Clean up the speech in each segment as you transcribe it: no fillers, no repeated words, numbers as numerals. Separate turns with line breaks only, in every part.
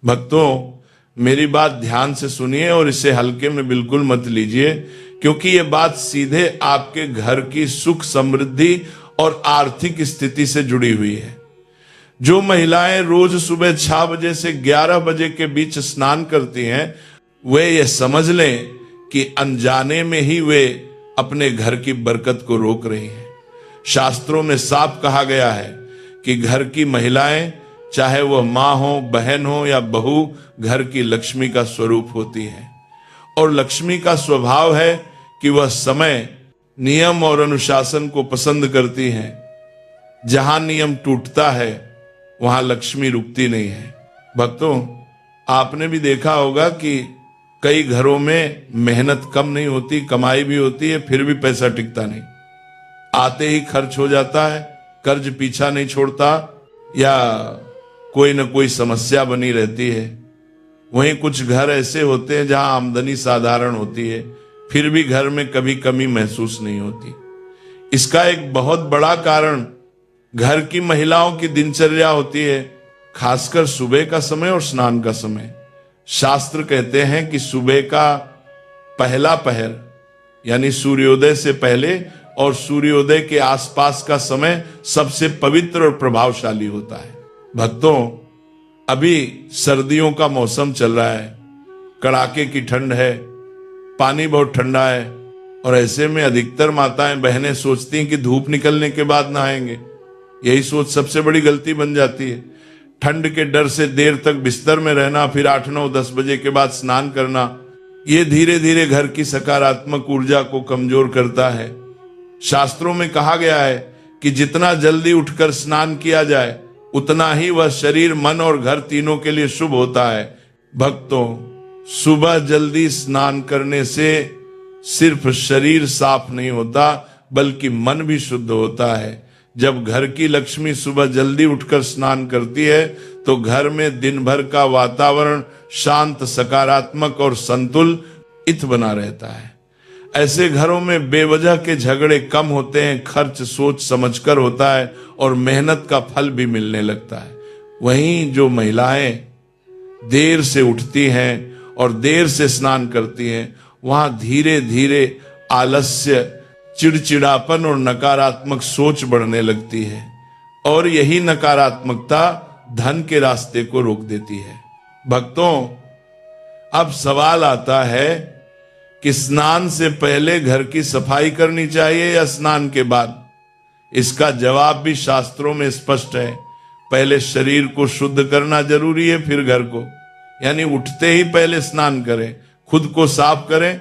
भक्तों, मेरी बात ध्यान से सुनिए और इसे हल्के में बिल्कुल मत लीजिए, क्योंकि ये बात सीधे आपके घर की सुख समृद्धि और आर्थिक स्थिति से जुड़ी हुई है। जो महिलाएं रोज सुबह 6 बजे से 11 बजे के बीच स्नान करती हैं, वे ये समझ लें कि अनजाने में ही वे अपने घर की बरकत को रोक रही हैं। शास्त्रों में साफ कहा गया है कि घर की महिलाएं, चाहे वह माँ हो, बहन हो या बहू, घर की लक्ष्मी का स्वरूप होती है। और लक्ष्मी का स्वभाव है कि वह समय, नियम और अनुशासन को पसंद करती हैं। जहां नियम टूटता है वहां लक्ष्मी रुकती नहीं है। भक्तों, आपने भी देखा होगा कि कई घरों में मेहनत कम नहीं होती, कमाई भी होती है, फिर भी पैसा टिकता नहीं, आते ही खर्च हो जाता है, कर्ज पीछा नहीं छोड़ता या कोई न कोई समस्या बनी रहती है। वहीं कुछ घर ऐसे होते हैं जहां आमदनी साधारण होती है, फिर भी घर में कभी कमी महसूस नहीं होती। इसका एक बहुत बड़ा कारण घर की महिलाओं की दिनचर्या होती है, खासकर सुबह का समय और स्नान का समय। शास्त्र कहते हैं कि सुबह का पहला पहर यानी सूर्योदय से पहले और सूर्योदय के आसपास का समय सबसे पवित्र और प्रभावशाली होता है। भक्तों, अभी सर्दियों का मौसम चल रहा है, कड़ाके की ठंड है, पानी बहुत ठंडा है, और ऐसे में अधिकतर माताएं बहनें सोचती हैं कि धूप निकलने के बाद नहाएंगे। यही सोच सबसे बड़ी गलती बन जाती है। ठंड के डर से देर तक बिस्तर में रहना, फिर 8, 9, 10 बजे के बाद स्नान करना, ये धीरे धीरे घर की सकारात्मक ऊर्जा को कमजोर करता है। शास्त्रों में कहा गया है कि जितना जल्दी उठकर स्नान किया जाए उतना ही वह शरीर, मन और घर तीनों के लिए शुभ होता है। भक्तों, सुबह जल्दी स्नान करने से सिर्फ शरीर साफ नहीं होता बल्कि मन भी शुद्ध होता है। जब घर की लक्ष्मी सुबह जल्दी उठकर स्नान करती है तो घर में दिन भर का वातावरण शांत, सकारात्मक और संतुलित बना रहता है। ऐसे घरों में बेवजह के झगड़े कम होते हैं, खर्च सोच समझकर होता है और मेहनत का फल भी मिलने लगता है। वहीं जो महिलाएं देर से उठती हैं और देर से स्नान करती हैं, वहां धीरे धीरे आलस्य, चिड़चिड़ापन और नकारात्मक सोच बढ़ने लगती है, और यही नकारात्मकता धन के रास्ते को रोक देती है। भक्तों, अब सवाल आता है कि स्नान से पहले घर की सफाई करनी चाहिए या स्नान के बाद? इसका जवाब भी शास्त्रों में स्पष्ट है। पहले शरीर को शुद्ध करना जरूरी है, फिर घर को, यानी उठते ही पहले स्नान करें, खुद को साफ करें,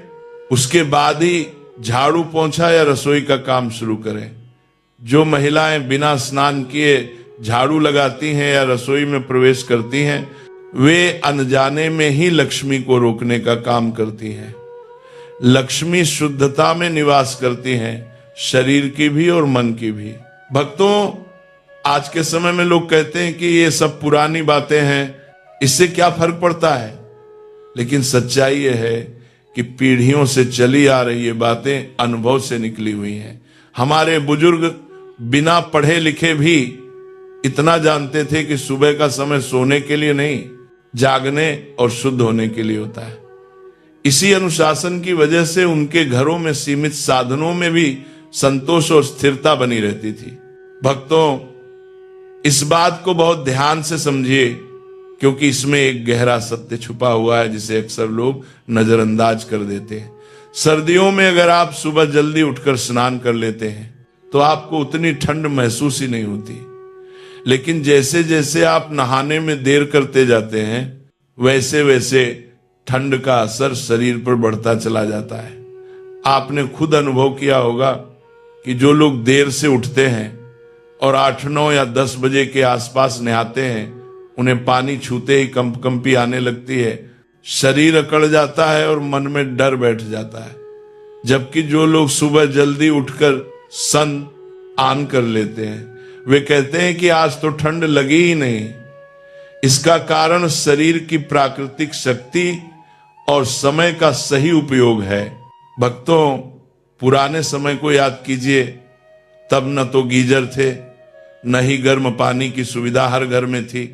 उसके बाद ही झाड़ू पोंछा या रसोई का काम शुरू करें। जो महिलाएं बिना स्नान किए झाड़ू लगाती हैं या रसोई में प्रवेश करती हैं, वे अनजाने में ही लक्ष्मी को रोकने का काम करती हैं। लक्ष्मी शुद्धता में निवास करती हैं, शरीर की भी और मन की भी। भक्तों, आज के समय में लोग कहते हैं कि ये सब पुरानी बातें हैं, इससे क्या फर्क पड़ता है? लेकिन सच्चाई ये है कि पीढ़ियों से चली आ रही ये बातें अनुभव से निकली हुई हैं। हमारे बुजुर्ग बिना पढ़े लिखे भी इतना जानते थे कि सुबह का समय सोने के लिए नहीं, जागने और शुद्ध होने के लिए होता है। इसी अनुशासन की वजह से उनके घरों में सीमित साधनों में भी संतोष और स्थिरता बनी रहती थी। भक्तों, इस बात को बहुत ध्यान से समझिए, क्योंकि इसमें एक गहरा सत्य छुपा हुआ है जिसे अक्सर लोग नजरअंदाज कर देते हैं। सर्दियों में अगर आप सुबह जल्दी उठकर स्नान कर लेते हैं तो आपको उतनी ठंड महसूस ही नहीं होती, लेकिन जैसे जैसे आप नहाने में देर करते जाते हैं वैसे वैसे ठंड का असर शरीर पर बढ़ता चला जाता है। आपने खुद अनुभव किया होगा कि जो लोग देर से उठते हैं और 8, 9 या 10 बजे के आसपास नहाते हैं, उन्हें पानी छूते ही कंपकंपी आने लगती है, शरीर अकड़ जाता है और मन में डर बैठ जाता है। जबकि जो लोग सुबह जल्दी उठकर सन ऑन कर लेते हैं, वे कहते हैं कि आज तो ठंड लगी ही नहीं। इसका कारण शरीर की प्राकृतिक शक्ति और समय का सही उपयोग है। भक्तों, पुराने समय को याद कीजिए, तब न तो गीजर थे, न ही गर्म पानी की सुविधा हर घर में थी,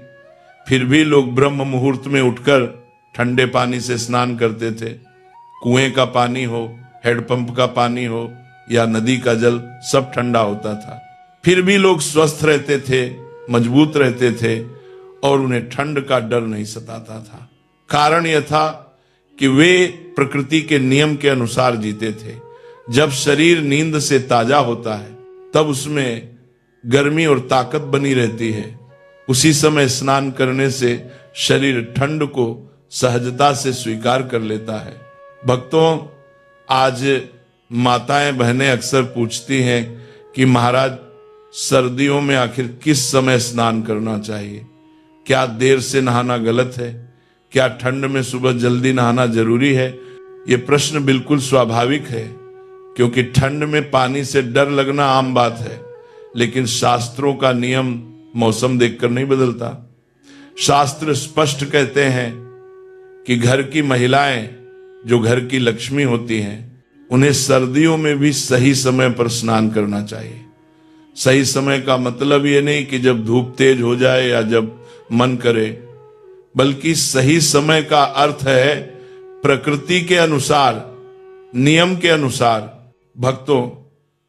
फिर भी लोग ब्रह्म मुहूर्त में उठकर ठंडे पानी से स्नान करते थे। कुएं का पानी हो, हैंडपंप का पानी हो या नदी का जल, सब ठंडा होता था। फिर भी लोग स्वस्थ रहते थे, मजबूत रहते थे और उन्हें ठंड का डर नहीं सताता था। कारण यह था कि वे प्रकृति के नियम के अनुसार जीते थे। जब शरीर नींद से ताजा होता है तब उसमें गर्मी और ताकत बनी रहती है। उसी समय स्नान करने से शरीर ठंड को सहजता से स्वीकार कर लेता है। भक्तों, आज माताएं बहनें अक्सर पूछती हैं कि महाराज, सर्दियों में आखिर किस समय स्नान करना चाहिए? क्या देर से नहाना गलत है? क्या ठंड में सुबह जल्दी नहाना जरूरी है? ये प्रश्न बिल्कुल स्वाभाविक है, क्योंकि ठंड में पानी से डर लगना आम बात है। लेकिन शास्त्रों का नियम मौसम देखकर नहीं बदलता। शास्त्र स्पष्ट कहते हैं कि घर की महिलाएं, जो घर की लक्ष्मी होती हैं, उन्हें सर्दियों में भी सही समय पर स्नान करना चाहिए। सही समय का मतलब ये नहीं कि जब धूप तेज हो जाए या जब मन करे, बल्कि सही समय का अर्थ है प्रकृति के अनुसार, नियम के अनुसार। भक्तों,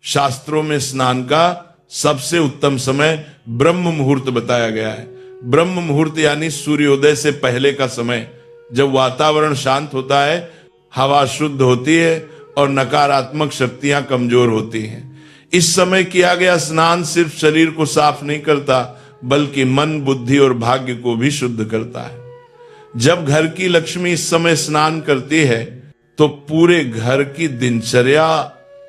शास्त्रों में स्नान का सबसे उत्तम समय ब्रह्म मुहूर्त बताया गया है। ब्रह्म मुहूर्त यानी सूर्योदय से पहले का समय, जब वातावरण शांत होता है, हवा शुद्ध होती है और नकारात्मक शक्तियां कमजोर होती हैं। इस समय किया गया स्नान सिर्फ शरीर को साफ नहीं करता, बल्कि मन, बुद्धि और भाग्य को भी शुद्ध करता है। जब घर की लक्ष्मी इस समय स्नान करती है तो पूरे घर की दिनचर्या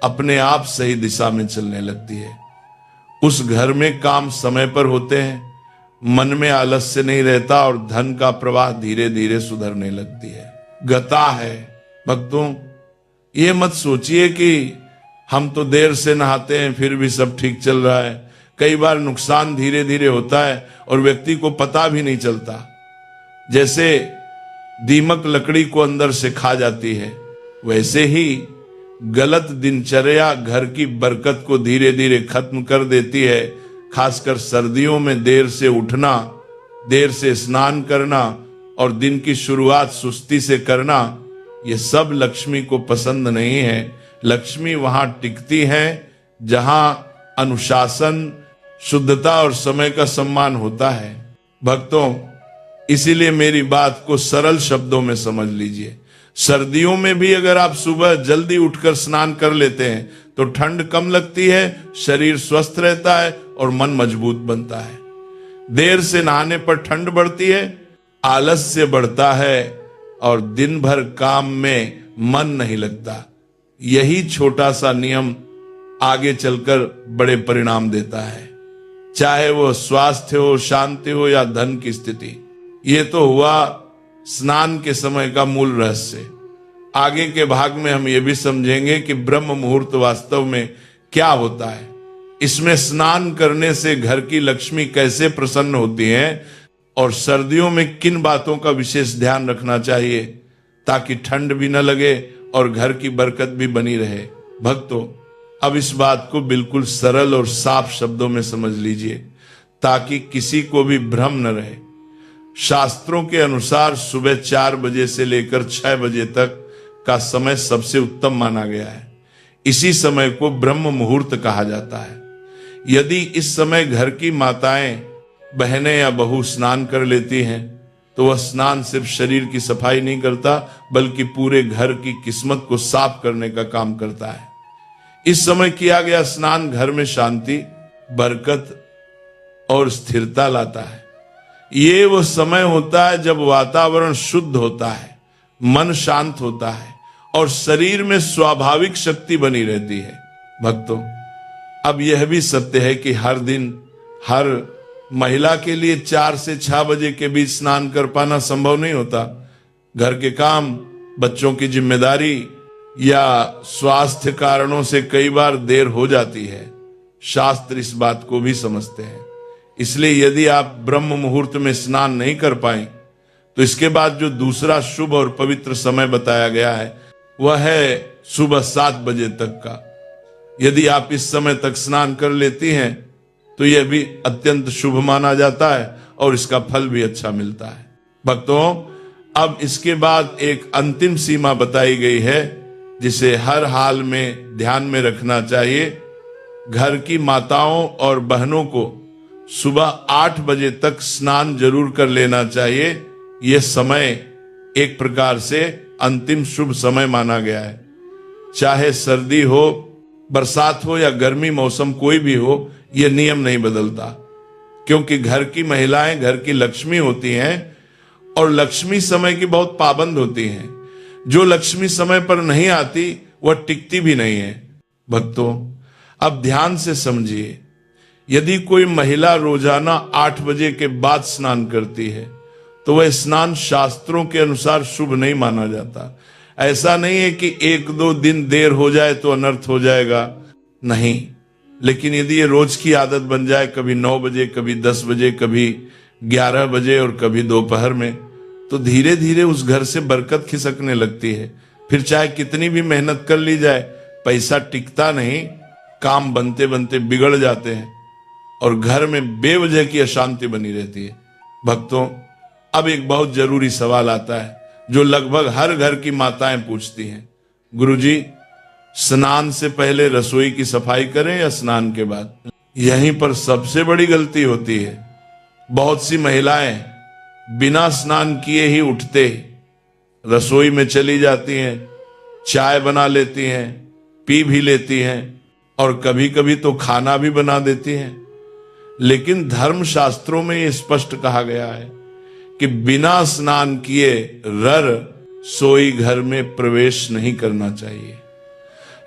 अपने आप सही दिशा में चलने लगती है। उस घर में काम समय पर होते हैं, मन में आलस्य नहीं रहता और धन का प्रवाह धीरे धीरे सुधरने लगती है। गता है। भक्तों, ये मत सोचिए कि हम तो देर से नहाते हैं फिर भी सब ठीक चल रहा है। कई बार नुकसान धीरे धीरे होता है और व्यक्ति को पता भी नहीं चलता। जैसे दीमक लकड़ी को अंदर से खा जाती है, वैसे ही गलत दिनचर्या घर की बरकत को धीरे धीरे खत्म कर देती है। खासकर सर्दियों में देर से उठना, देर से स्नान करना और दिन की शुरुआत सुस्ती से करना, ये सब लक्ष्मी को पसंद नहीं है। लक्ष्मी वहां टिकती है जहां अनुशासन, शुद्धता और समय का सम्मान होता है। भक्तों, इसीलिए मेरी बात को सरल शब्दों में समझ लीजिए। सर्दियों में भी अगर आप सुबह जल्दी उठकर स्नान कर लेते हैं तो ठंड कम लगती है, शरीर स्वस्थ रहता है और मन मजबूत बनता है। देर से नहाने पर ठंड बढ़ती है, आलस्य बढ़ता है और दिन भर काम में मन नहीं लगता। यही छोटा सा नियम आगे चलकर बड़े परिणाम देता है, चाहे वो स्वास्थ्य हो, शांति हो या धन की स्थिति। ये तो हुआ स्नान के समय का मूल रहस्य। आगे के भाग में हम ये भी समझेंगे कि ब्रह्म मुहूर्त वास्तव में क्या होता है, इसमें स्नान करने से घर की लक्ष्मी कैसे प्रसन्न होती है और सर्दियों में किन बातों का विशेष ध्यान रखना चाहिए ताकि ठंड भी न लगे और घर की बरकत भी बनी रहे। भक्तों, अब इस बात को बिल्कुल सरल और साफ शब्दों में समझ लीजिए ताकि किसी को भी भ्रम न रहे। शास्त्रों के अनुसार सुबह 4 बजे से लेकर 6 बजे तक का समय सबसे उत्तम माना गया है। इसी समय को ब्रह्म मुहूर्त कहा जाता है। यदि इस समय घर की माताएं, बहनें या बहू स्नान कर लेती हैं तो वह स्नान सिर्फ शरीर की सफाई नहीं करता, बल्कि पूरे घर की किस्मत को साफ करने का काम करता है। इस समय किया गया स्नान घर में शांति, बरकत और स्थिरता लाता है। ये वो समय होता है जब वातावरण शुद्ध होता है, मन शांत होता है और शरीर में स्वाभाविक शक्ति बनी रहती है। भक्तों, अब यह भी सत्य है कि हर दिन हर महिला के लिए 4 से 6 बजे के बीच स्नान कर पाना संभव नहीं होता। घर के काम, बच्चों की जिम्मेदारी या स्वास्थ्य कारणों से कई बार देर हो जाती है। शास्त्र इस बात को भी समझते हैं। इसलिए यदि आप ब्रह्म मुहूर्त में स्नान नहीं कर पाए तो इसके बाद जो दूसरा शुभ और पवित्र समय बताया गया है वह है सुबह 7 बजे तक का। यदि आप इस समय तक स्नान कर लेती हैं तो यह भी अत्यंत शुभ माना जाता है और इसका फल भी अच्छा मिलता है। भक्तों, अब इसके बाद एक अंतिम सीमा बताई गई है जिसे हर हाल में ध्यान में रखना चाहिए। घर की माताओं और बहनों को सुबह 8 बजे तक स्नान जरूर कर लेना चाहिए। यह समय एक प्रकार से अंतिम शुभ समय माना गया है। चाहे सर्दी हो, बरसात हो या गर्मी मौसम कोई भी हो, यह नियम नहीं बदलता, क्योंकि घर की महिलाएं घर की लक्ष्मी होती हैं और लक्ष्मी समय की बहुत पाबंद होती हैं। जो लक्ष्मी समय पर नहीं आती वह टिकती भी नहीं है। भक्तों, अब ध्यान से समझिए, यदि कोई महिला रोजाना 8 बजे के बाद स्नान करती है तो वह स्नान शास्त्रों के अनुसार शुभ नहीं माना जाता। ऐसा नहीं है कि 1-2 दिन देर हो जाए तो अनर्थ हो जाएगा, नहीं। लेकिन यदि ये रोज की आदत बन जाए, कभी 9 बजे, कभी 10 बजे, कभी 11 बजे और कभी दोपहर में, तो धीरे धीरे उस घर से बरकत खिसकने लगती है। फिर चाहे कितनी भी मेहनत कर ली जाए, पैसा टिकता नहीं, काम बनते बनते बिगड़ जाते हैं और घर में बेवजह की अशांति बनी रहती है। भक्तों, अब एक बहुत जरूरी सवाल आता है जो लगभग हर घर की माताएं पूछती हैं। गुरुजी, स्नान से पहले रसोई की सफाई करें या स्नान के बाद? यहीं पर सबसे बड़ी गलती होती है। बहुत सी महिलाएं बिना स्नान किए ही उठते रसोई में चली जाती हैं, चाय बना लेती हैं, पी भी लेती हैं और कभी कभी तो खाना भी बना देती हैं। लेकिन धर्म शास्त्रों में यह स्पष्ट कहा गया है कि बिना स्नान किए रसोई घर में प्रवेश नहीं करना चाहिए।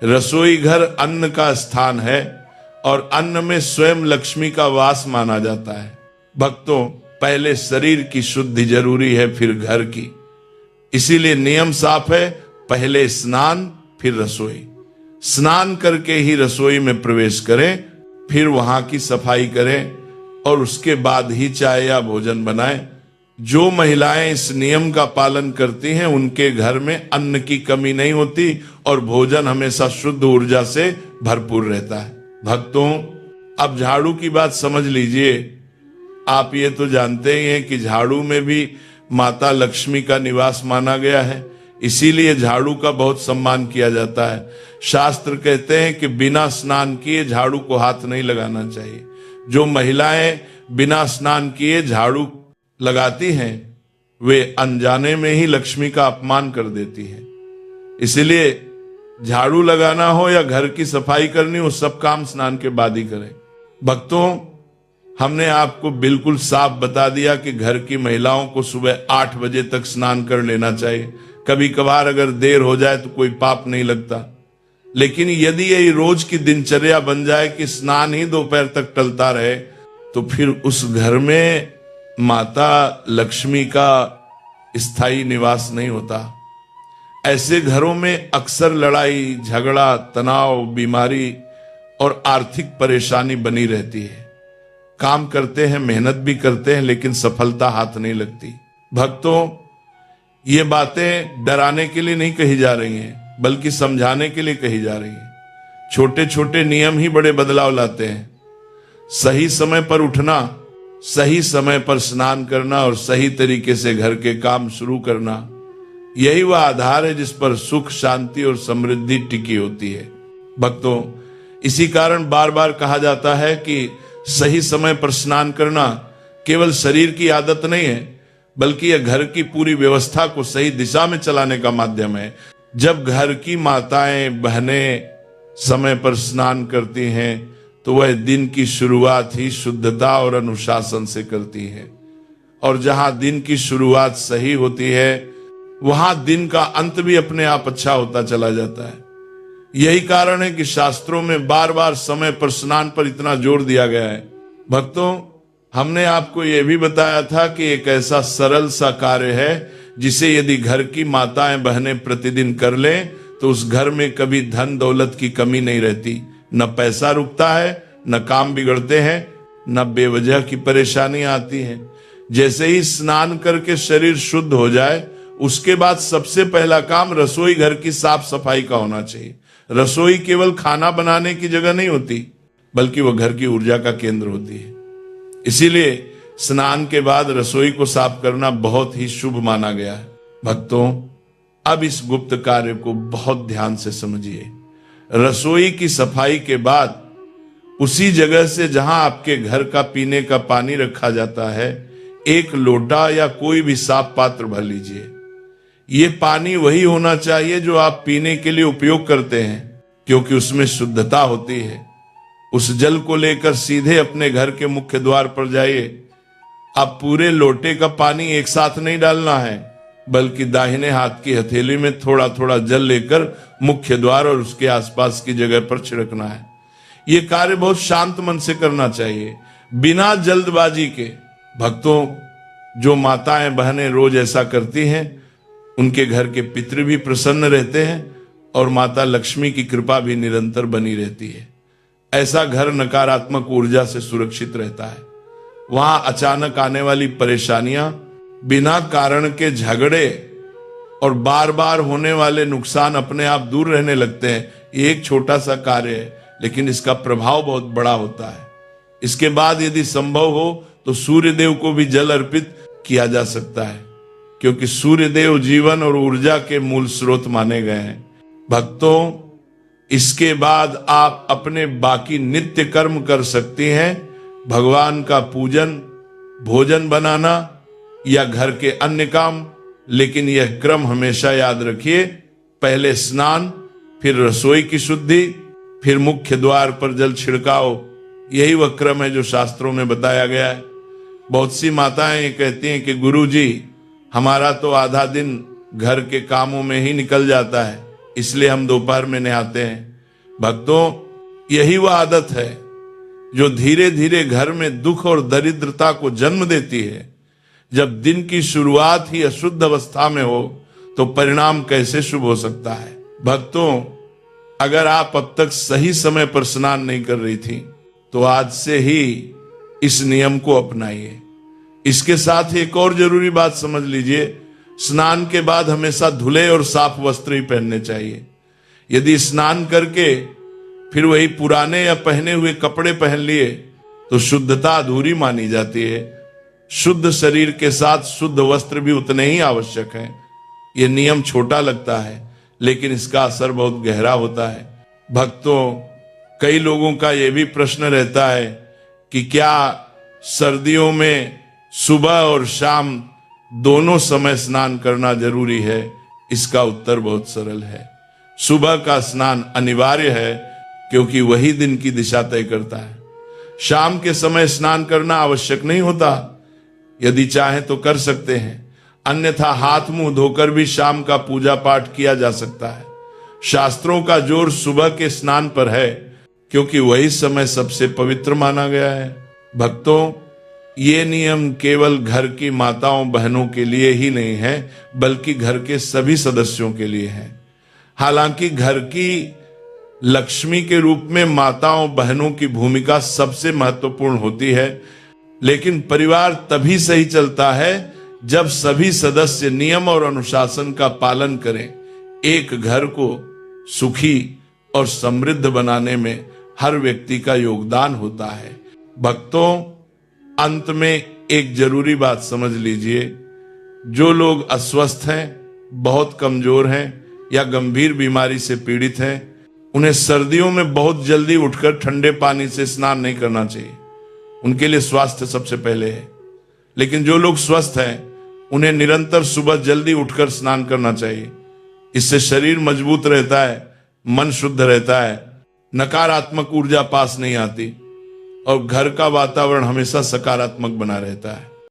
रसोई घर अन्न का स्थान है और अन्न में स्वयं लक्ष्मी का वास माना जाता है। भक्तों, पहले शरीर की शुद्धि जरूरी है, फिर घर की। इसीलिए नियम साफ है, पहले स्नान फिर रसोई। स्नान करके ही रसोई में प्रवेश करें, फिर वहां की सफाई करें और उसके बाद ही चाय या भोजन बनाएं। जो महिलाएं इस नियम का पालन करती हैं उनके घर में अन्न की कमी नहीं होती और भोजन हमेशा शुद्ध ऊर्जा से भरपूर रहता है। भक्तों, अब झाड़ू की बात समझ लीजिए। आप ये तो जानते ही हैं कि झाड़ू में भी माता लक्ष्मी का निवास माना गया है, इसीलिए झाड़ू का बहुत सम्मान किया जाता है। शास्त्र कहते हैं कि बिना स्नान किए झाड़ू को हाथ नहीं लगाना चाहिए। जो महिलाएं बिना स्नान किए झाड़ू लगाती हैं वे अनजाने में ही लक्ष्मी का अपमान कर देती हैं। इसलिए झाड़ू लगाना हो या घर की सफाई करनी हो, सब काम स्नान के बाद ही करें। भक्तों, हमने आपको बिल्कुल साफ बता दिया कि घर की महिलाओं को सुबह 8 बजे तक स्नान कर लेना चाहिए। कभी कभार अगर देर हो जाए तो कोई पाप नहीं लगता, लेकिन यदि यही रोज की दिनचर्या बन जाए कि स्नान ही दोपहर तक टलता रहे तो फिर उस घर में माता लक्ष्मी का स्थायी निवास नहीं होता। ऐसे घरों में अक्सर लड़ाई, झगड़ा, तनाव, बीमारी और आर्थिक परेशानी बनी रहती है। काम करते हैं, मेहनत भी करते हैं, लेकिन सफलता हाथ नहीं लगती। भक्तों, ये बातें डराने के लिए नहीं कही जा रही हैं, बल्कि समझाने के लिए कही जा रही हैं। छोटे छोटे नियम ही बड़े बदलाव लाते हैं। सही समय पर उठना, सही समय पर स्नान करना और सही तरीके से घर के काम शुरू करना, यही वह आधार है जिस पर सुख, शांति और समृद्धि टिकी होती है। भक्तों, इसी कारण बार बार कहा जाता है कि सही समय पर स्नान करना केवल शरीर की आदत नहीं है, बल्कि यह घर की पूरी व्यवस्था को सही दिशा में चलाने का माध्यम है। जब घर की माताएं, बहनें समय पर स्नान करती हैं तो वह दिन की शुरुआत ही शुद्धता और अनुशासन से करती हैं, और जहां दिन की शुरुआत सही होती है वहां दिन का अंत भी अपने आप अच्छा होता चला जाता है। यही कारण है कि शास्त्रों में बार बार समय पर स्नान पर इतना जोर दिया गया है। भक्तों, हमने आपको यह भी बताया था कि एक ऐसा सरल सा कार्य है जिसे यदि घर की माताएं, बहनें प्रतिदिन कर लें तो उस घर में कभी धन दौलत की कमी नहीं रहती। न पैसा रुकता है, न काम बिगड़ते हैं, न बेवजह की परेशानी आती है। जैसे ही स्नान करके शरीर शुद्ध हो जाए, उसके बाद सबसे पहला काम रसोई घर की साफ सफाई का होना चाहिए। रसोई केवल खाना बनाने की जगह नहीं होती, बल्कि वह घर की ऊर्जा का केंद्र होती है। इसीलिए स्नान के बाद रसोई को साफ करना बहुत ही शुभ माना गया है। भक्तों, अब इस गुप्त कार्य को बहुत ध्यान से समझिए। रसोई की सफाई के बाद उसी जगह से जहां आपके घर का पीने का पानी रखा जाता है, एक लोटा या कोई भी साफ पात्र भर लीजिए। ये पानी वही होना चाहिए जो आप पीने के लिए उपयोग करते हैं, क्योंकि उसमें शुद्धता होती है। उस जल को लेकर सीधे अपने घर के मुख्य द्वार पर जाइए। आप पूरे लोटे का पानी एक साथ नहीं डालना है, बल्कि दाहिने हाथ की हथेली में थोड़ा थोड़ा जल लेकर मुख्य द्वार और उसके आसपास की जगह पर छिड़कना है। यह कार्य बहुत शांत मन से करना चाहिए, बिना जल्दबाजी के। भक्तों, जो माताएं बहनें रोज ऐसा करती हैं, उनके घर के पितृ भी प्रसन्न रहते हैं और माता लक्ष्मी की कृपा भी निरंतर बनी रहती है। ऐसा घर नकारात्मक ऊर्जा से सुरक्षित रहता है। वहां अचानक आने वाली परेशानियां, बिना कारण के झगड़े और बार बार होने वाले नुकसान अपने आप दूर रहने लगते हैं। ये एक छोटा सा कार्य है, लेकिन इसका प्रभाव बहुत बड़ा होता है। इसके बाद यदि संभव हो तो सूर्य देव को भी जल अर्पित किया जा सकता है, क्योंकि सूर्य देव जीवन और ऊर्जा के मूल स्रोत माने गए हैं। भक्तों, इसके बाद आप अपने बाकी नित्य कर्म कर सकती हैं, भगवान का पूजन, भोजन बनाना या घर के अन्य काम। लेकिन यह क्रम हमेशा याद रखिए, पहले स्नान, फिर रसोई की शुद्धि, फिर मुख्य द्वार पर जल छिड़काओ। यही वह क्रम है जो शास्त्रों में बताया गया है। बहुत सी माताएं ये कहती हैं कि गुरुजी, हमारा तो आधा दिन घर के कामों में ही निकल जाता है, इसलिए हम दोपहर में नहाते हैं। भक्तों, यही वह आदत है जो धीरे धीरे घर में दुख और दरिद्रता को जन्म देती है। जब दिन की शुरुआत ही अशुद्ध अवस्था में हो तो परिणाम कैसे शुभ हो सकता है। भक्तों, अगर आप अब तक सही समय पर स्नान नहीं कर रही थी तो आज से ही इस नियम को अपनाइए। इसके साथ एक और जरूरी बात समझ लीजिए, स्नान के बाद हमेशा धुले और साफ वस्त्र ही पहनने चाहिए। यदि स्नान करके फिर वही पुराने या पहने हुए कपड़े पहन लिए तो शुद्धता अधूरी मानी जाती है। शुद्ध शरीर के साथ शुद्ध वस्त्र भी उतने ही आवश्यक हैं। यह नियम छोटा लगता है, लेकिन इसका असर बहुत गहरा होता है। भक्तों, कई लोगों का यह भी प्रश्न रहता है कि क्या सर्दियों में सुबह और शाम दोनों समय स्नान करना जरूरी है। इसका उत्तर बहुत सरल है। सुबह का स्नान अनिवार्य है, क्योंकि वही दिन की दिशा तय करता है। शाम के समय स्नान करना आवश्यक नहीं होता। यदि चाहे तो कर सकते हैं, अन्यथा हाथ मुंह धोकर भी शाम का पूजा पाठ किया जा सकता है। शास्त्रों का जोर सुबह के स्नान पर है, क्योंकि वही समय सबसे पवित्र माना गया है। भक्तों, ये नियम केवल घर की माताओं बहनों के लिए ही नहीं है, बल्कि घर के सभी सदस्यों के लिए है। हालांकि घर की लक्ष्मी के रूप में माताओं बहनों की भूमिका सबसे महत्वपूर्ण होती है, लेकिन परिवार तभी सही चलता है जब सभी सदस्य नियम और अनुशासन का पालन करें। एक घर को सुखी और समृद्ध बनाने में हर व्यक्ति का योगदान होता है। भक्तों, अंत में एक जरूरी बात समझ लीजिए, जो लोग अस्वस्थ हैं, बहुत कमजोर हैं या गंभीर बीमारी से पीड़ित हैं, उन्हें सर्दियों में बहुत जल्दी उठकर ठंडे पानी से स्नान नहीं करना चाहिए। उनके लिए स्वास्थ्य सबसे पहले है। लेकिन जो लोग स्वस्थ हैं, उन्हें निरंतर सुबह जल्दी उठकर स्नान करना चाहिए। इससे शरीर मजबूत रहता है, मन शुद्ध रहता है, नकारात्मक ऊर्जा पास नहीं आती और घर का वातावरण हमेशा सकारात्मक बना रहता है।